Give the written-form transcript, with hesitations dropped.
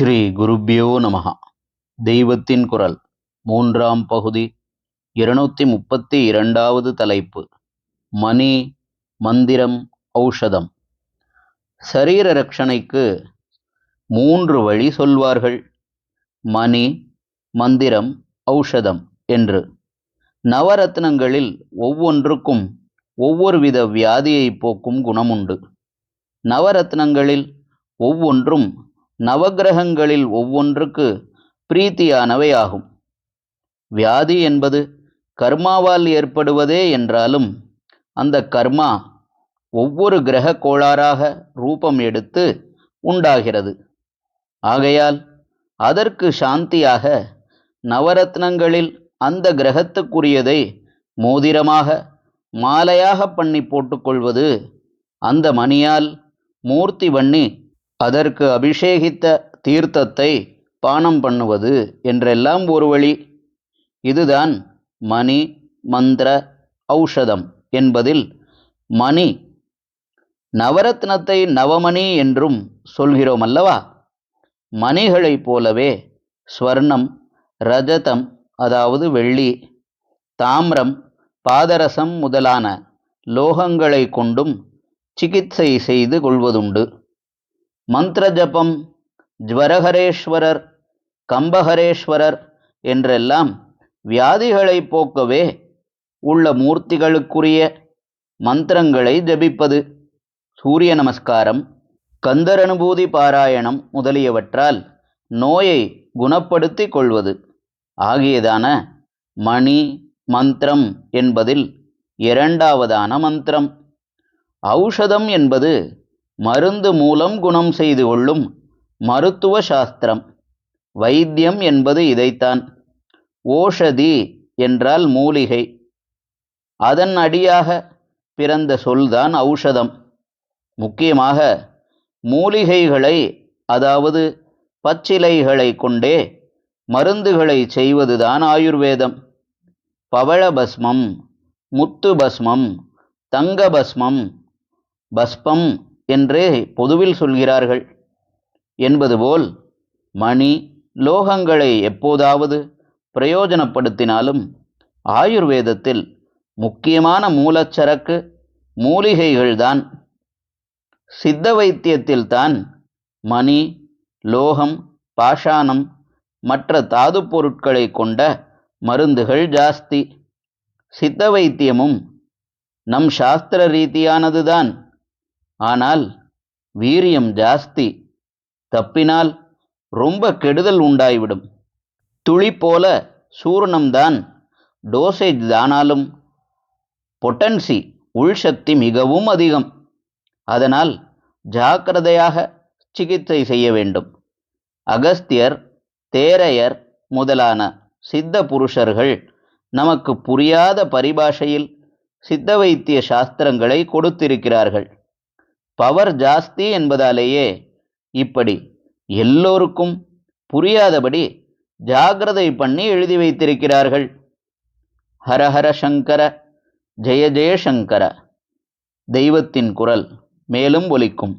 ஸ்ரீ குருப்யோ நமஹ. தெய்வத்தின் குரல் மூன்றாம் பகுதி 232வது தலைப்பு. மணி, மந்திரம், ஔஷதம். சரீர ரட்சணைக்கு 3 வழி சொல்வார்கள். மணி, மந்திரம், ஔஷதம் என்று. நவரத்னங்களில் ஒவ்வொன்றுக்கும் ஒவ்வொரு வித வியாதியை போக்கும் குணமுண்டு. நவரத்னங்களில் ஒவ்வொன்றும் நவக்கிரகங்களில் ஒவ்வொன்றுக்கு பிரீத்தியானவை ஆகும். வியாதி என்பது கர்மாவால் ஏற்படுவதே என்றாலும் அந்த கர்மா ஒவ்வொரு கிரக கோளாறாக ரூபம் எடுத்து உண்டாகிறது. ஆகையால் அதற்கு சாந்தியாக நவரத்னங்களில் அந்த கிரகத்துக்குரியதை மோதிரமாக மாலையாக பண்ணி போட்டுக்கொள்வது, அந்த மணியால் மூர்த்தி பண்ணி அதற்கு அபிஷேகித்த தீர்த்தத்தை பானம் பண்ணுவது என்றெல்லாம் ஒரு வழி. இதுதான் மணி, மந்திர, ஔஷதம் என்பதில் மணி. நவரத்னத்தை நவமணி என்றும் சொல்கிறோம் அல்லவா? மணிகளைப் போலவே ஸ்வர்ணம், ரஜதம் அதாவது வெள்ளி, தாமிரம், பாதரசம் முதலான லோகங்களை கொண்டும் சிகிச்சை செய்து கொள்வதுண்டு. மந்திர ஜபம், ஜ்வரஹரேஸ்வரர், கம்பஹரேஸ்வரர் என்றெல்லாம் வியாதிகளை போக்கவே உள்ள மூர்த்திகளுக்குரிய மந்திரங்களை ஜபிப்பது. சூரிய நமஸ்காரம், கந்தரனுபூதி பாராயணம் முதலியவற்றால் நோயை குணப்படுத்தி கொள்வது ஆகியதான மணி, மந்திரம் என்பதில் 2வதான மந்திரம். ஔஷதம் என்பது மருந்து மூலம் குணம் செய்து கொள்ளும் மருத்துவ சாஸ்திரம். வைத்தியம் என்பது இதைத்தான். ஓஷதி என்றால் மூலிகை. அதன் அடியாக பிறந்த சொல்தான் ஔஷதம். முக்கியமாக மூலிகைகளை, அதாவது பச்சிலைகளை கொண்டே மருந்துகளை செய்வதுதான் ஆயுர்வேதம். பவழபஸ்மம், முத்து பஸ்மம், தங்க பஸ்மம், பஸ்பம் என்றே பொதுவில் சொல்கிறார்கள் என்பது போல் மணி, லோகங்களை எப்போதாவது பிரயோஜனப்படுத்தினாலும் ஆயுர்வேதத்தில் முக்கியமான மூலச்சரக்கு மூலிகைகள்தான். சித்த வைத்தியத்தில்தான் மணி, லோகம், பாஷாணம் மற்ற தாது பொருட்களை கொண்ட மருந்துகள் ஜாஸ்தி. சித்த வைத்தியமும் நம் சாஸ்திர ரீதியானதுதான். ஆனால் வீரியம் ஜாஸ்தி. தப்பினால் ரொம்ப கெடுதல் உண்டாய்விடும். துளி போல சூர்ணம்தான் டோசேஜ் தானாலும் பொட்டன்சி, உள்சக்தி மிகவும் அதிகம். அதனால் ஜாக்கிரதையாக சிகிச்சை செய்ய வேண்டும். அகஸ்தியர், தேரையர் முதலான சித்த புருஷர்கள் நமக்கு புரியாத பரிபாஷையில் சித்த வைத்திய சாஸ்திரங்களை கொடுத்திருக்கிறார்கள். பவர் ஜாஸ்தி என்பதாலேயே இப்படி எல்லோருக்கும் புரியாதபடி ஜாகிரதை பண்ணி எழுதி வைத்திருக்கிறார்கள். ஹரஹர சங்கர, ஜெய ஜெயசங்கர. தெய்வத்தின் குரல் மேலும் ஒலிக்கும்.